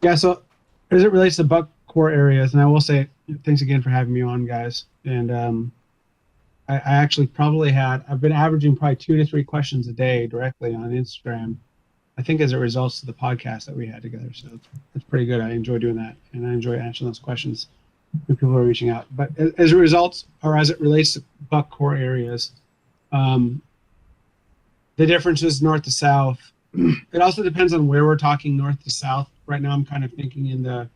Yeah, so as it relates to buck core areas, and I will say thanks again for having me on, guys. And I actually probably I've been averaging probably 2 to 3 questions a day directly on Instagram. I think as a result of the podcast that we had together. So it's pretty good. I enjoy doing that, and I enjoy answering those questions when people are reaching out. But as a result, or as it relates to buck core areas, um, the difference is north to south. It also depends on where we're talking north to south. Right now, I'm kind of thinking in the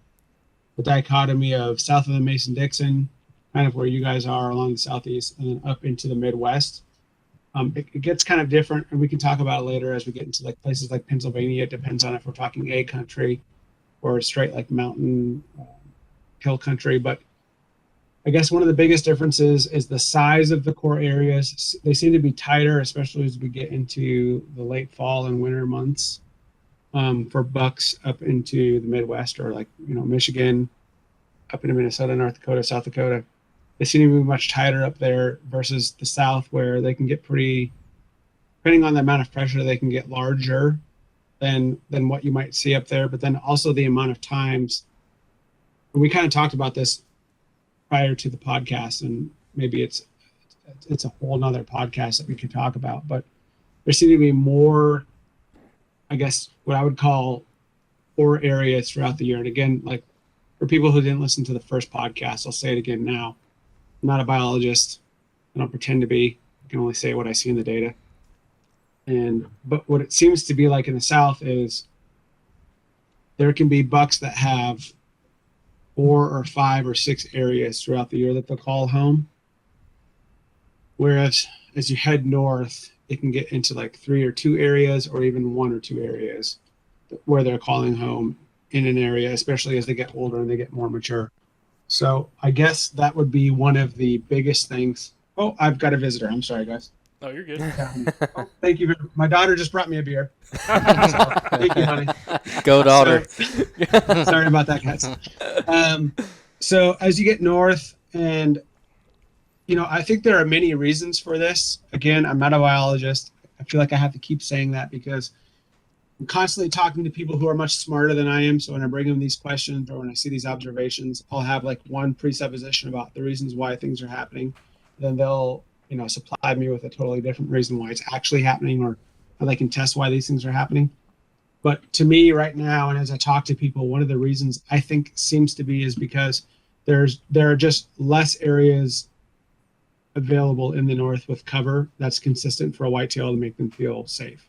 dichotomy of south of the Mason-Dixon, kind of where you guys are along the southeast, and then up into the Midwest. It gets kind of different, and we can talk about it later as we get into like places like Pennsylvania. It depends on if we're talking A country or straight like mountain hill country. But I guess one of the biggest differences is the size of the core areas. They seem to be tighter, especially as we get into the late fall and winter months. For bucks up into the Midwest or like Michigan, up into Minnesota, North Dakota, South Dakota, they seem to be much tighter up there versus the South, where they can get pretty, depending on the amount of pressure, they can get larger than what you might see up there. But then also the amount of times, and we kind of talked about this prior to the podcast, and maybe it's a whole nother podcast that we could talk about. But there seem to be more, I guess, what I would call core areas throughout the year. And again, like for people who didn't listen to the first podcast, I'll say it again now. I'm not a biologist. I don't pretend to be. I can only say what I see in the data. But what it seems to be like in the South is there can be bucks that have 4 or 5 or 6 areas throughout the year that they'll call home. Whereas as you head north, it can get into like 3 or 2 areas or even 1 or 2 areas where they're calling home in an area, especially as they get older and they get more mature. So I guess that would be one of the biggest things. Oh, I've got a visitor. I'm sorry, guys. Oh, you're good. Oh, thank you. My daughter just brought me a beer. So, thank you, honey. Go daughter. Sorry about that, guys. So as you get north, and I think there are many reasons for this. Again, I'm not a biologist. I feel like I have to keep saying that because I'm constantly talking to people who are much smarter than I am. So when I bring them these questions or when I see these observations, I'll have like one presupposition about the reasons why things are happening. Then they'll, supply me with a totally different reason why it's actually happening or how they can test why these things are happening. But to me right now, and as I talk to people, one of the reasons I think seems to be is because there are just less areas available in the north with cover that's consistent for a whitetail to make them feel safe.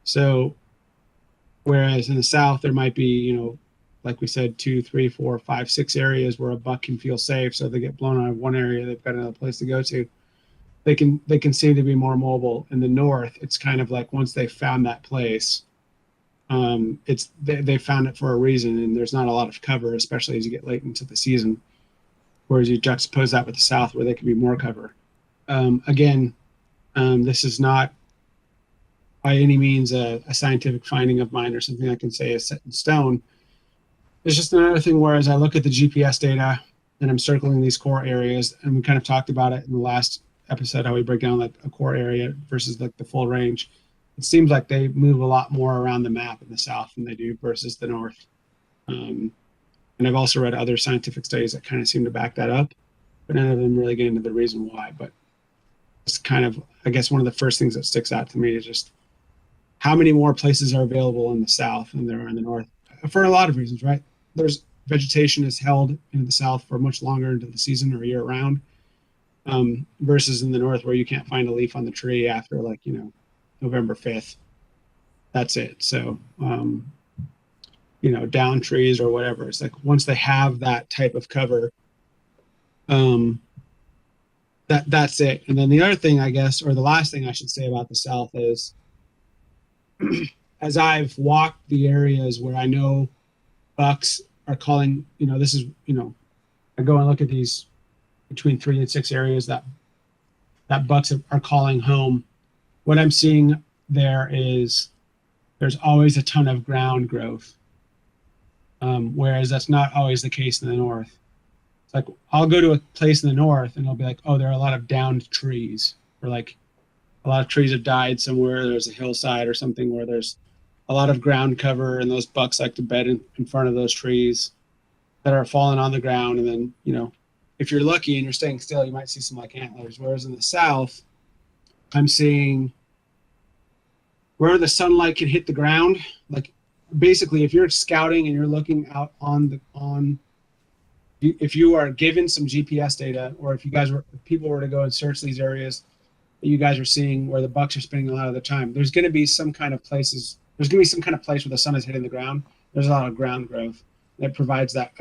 So whereas in the south there might be, like we said, 2, 3, 4, 5, 6 areas where a buck can feel safe. So if they get blown out of one area, they've got another place to go to. They can seem to be more mobile. In the north, it's kind of like once they found that place, they found it for a reason, and there's not a lot of cover, especially as you get late into the season. Whereas you juxtapose that with the south, where they can be more cover. Again, this is not by any means a scientific finding of mine or something I can say is set in stone. It's just another thing where as I look at the GPS data and I'm circling these core areas, and we kind of talked about it in the last episode, how we break down like a core area versus like the full range. It seems like they move a lot more around the map in the south than they do versus the north. And I've also read other scientific studies that kind of seem to back that up, but none of them really get into the reason why. But it's kind of, I guess, one of the first things that sticks out to me is just how many more places are available in the south than there are in the north, for a lot of reasons, right? There's vegetation is held in the south for much longer into the season or year round, versus in the north where you can't find a leaf on the tree after like, November 5th. That's it. So, down trees or whatever. It's like once they have that type of cover, that's it. And then the other thing, I guess, or the last thing I should say about the South is, as I've walked the areas where I know bucks are calling, this is, I go and look at these between 3 and 6 areas that bucks are calling home. What I'm seeing there is there's always a ton of ground growth, whereas that's not always the case in the north. It's like I'll go to a place in the north and I'll be like, oh, there are a lot of downed trees, or like a lot of trees have died somewhere. There's a hillside or something where there's a lot of ground cover, and those bucks like to bed in front of those trees that are falling on the ground. And then, if you're lucky and you're staying still, you might see some like antlers. Whereas in the south, I'm seeing where the sunlight can hit the ground. Like basically, if you're scouting and you're looking out if you are given some GPS data, or if people were to go and search these areas that you guys are seeing where the bucks are spending a lot of the time, there's going to be some kind of place where the sun is hitting the ground. There's a lot of ground growth that provides that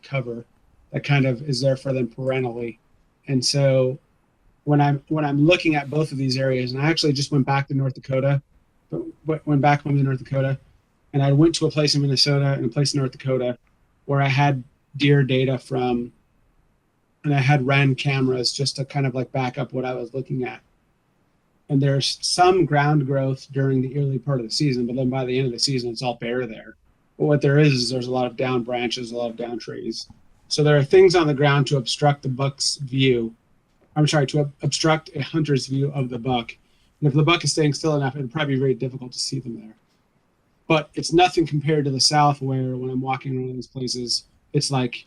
cover that kind of is there for them perennially. And so when I'm looking at both of these areas, and I actually just went back to North Dakota, went back home to North Dakota, and I went to a place in Minnesota and a place in North Dakota where I had deer data from, and I had ran cameras just to kind of like back up what I was looking at. And there's some ground growth during the early part of the season, but then by the end of the season, it's all bare there. But what there is there's a lot of down branches, a lot of down trees. So there are things on the ground to obstruct the buck's view. To obstruct a hunter's view of the buck. And if the buck is staying still enough, it'd probably be very difficult to see them there. But it's nothing compared to the south, where when I'm walking around these places, it's like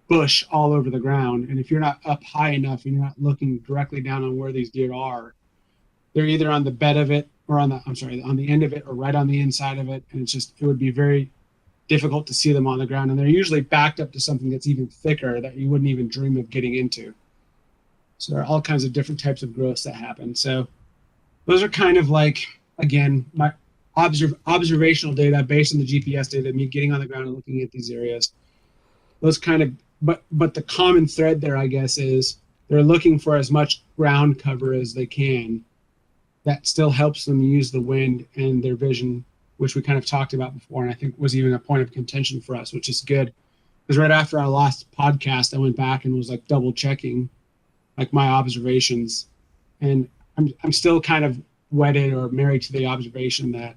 bush all over the ground. And if you're not up high enough and you're not looking directly down on where these deer are, they're either on the bed of it or on the end of it, or right on the inside of it. And it would be very difficult to see them on the ground. And they're usually backed up to something that's even thicker that you wouldn't even dream of getting into. So there are all kinds of different types of growths that happen. So those are kind of like, again, my observational data based on the GPS data, me getting on the ground and looking at these areas. Those kind of, but the common thread there, I guess, is they're looking for as much ground cover as they can. That still helps them use the wind and their vision, which we kind of talked about before, and I think was even a point of contention for us, which is good. Because right after our last podcast, I went back and was like double checking like my observations, and I'm still kind of wedded or married to the observation that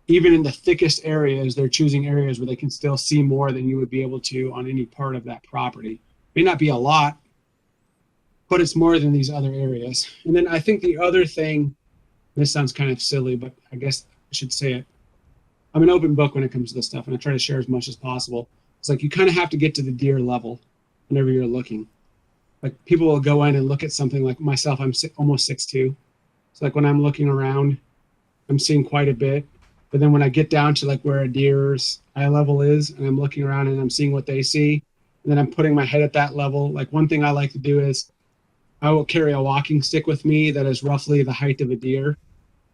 even in the thickest areas, they're choosing areas where they can still see more than you would be able to on any part of that property. May not be a lot, but it's more than these other areas. And then I think the other thing, this sounds kind of silly, but I guess I should say it. I'm an open book when it comes to this stuff, and I try to share as much as possible. It's like you kind of have to get to the deer level whenever you're looking. Like people will go in and look at something like myself. I'm almost 6'2". So like when I'm looking around, I'm seeing quite a bit. But then when I get down to like where a deer's eye level is, and I'm looking around and I'm seeing what they see, and then I'm putting my head at that level. Like one thing I like to do is I will carry a walking stick with me that is roughly the height of a deer. And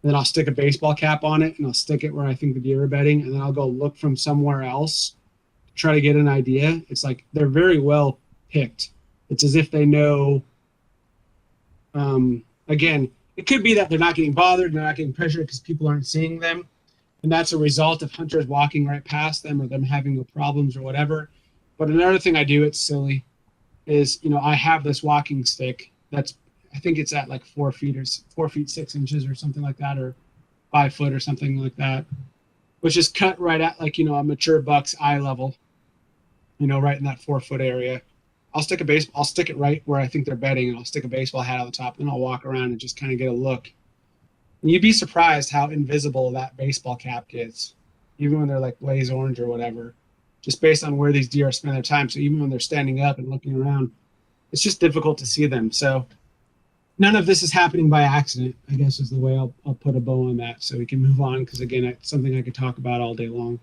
then I'll stick a baseball cap on it, and I'll stick it where I think the deer are bedding, and then I'll go look from somewhere else to try to get an idea. It's like they're very well picked. It's as if they know. Again, it could be that they're not getting bothered, they're not getting pressured because people aren't seeing them. And that's a result of hunters walking right past them or them having no problems or whatever. But another thing I do, it's silly, is, I have this walking stick that's, I think it's at like 4 feet or 4 feet 6 inches or something like that, or 5 foot or something like that, which is cut right at like, a mature buck's eye level, right in that 4 foot area. I'll stick it right where I think they're bedding, and I'll stick a baseball hat on the top, and I'll walk around and just kind of get a look. And you'd be surprised how invisible that baseball cap gets, even when they're like blaze orange or whatever, just based on where these deer spend their time. So even when they're standing up and looking around, it's just difficult to see them. So none of this is happening by accident, I guess is the way I'll put a bow on that, so we can move on, because again, it's something I could talk about all day long.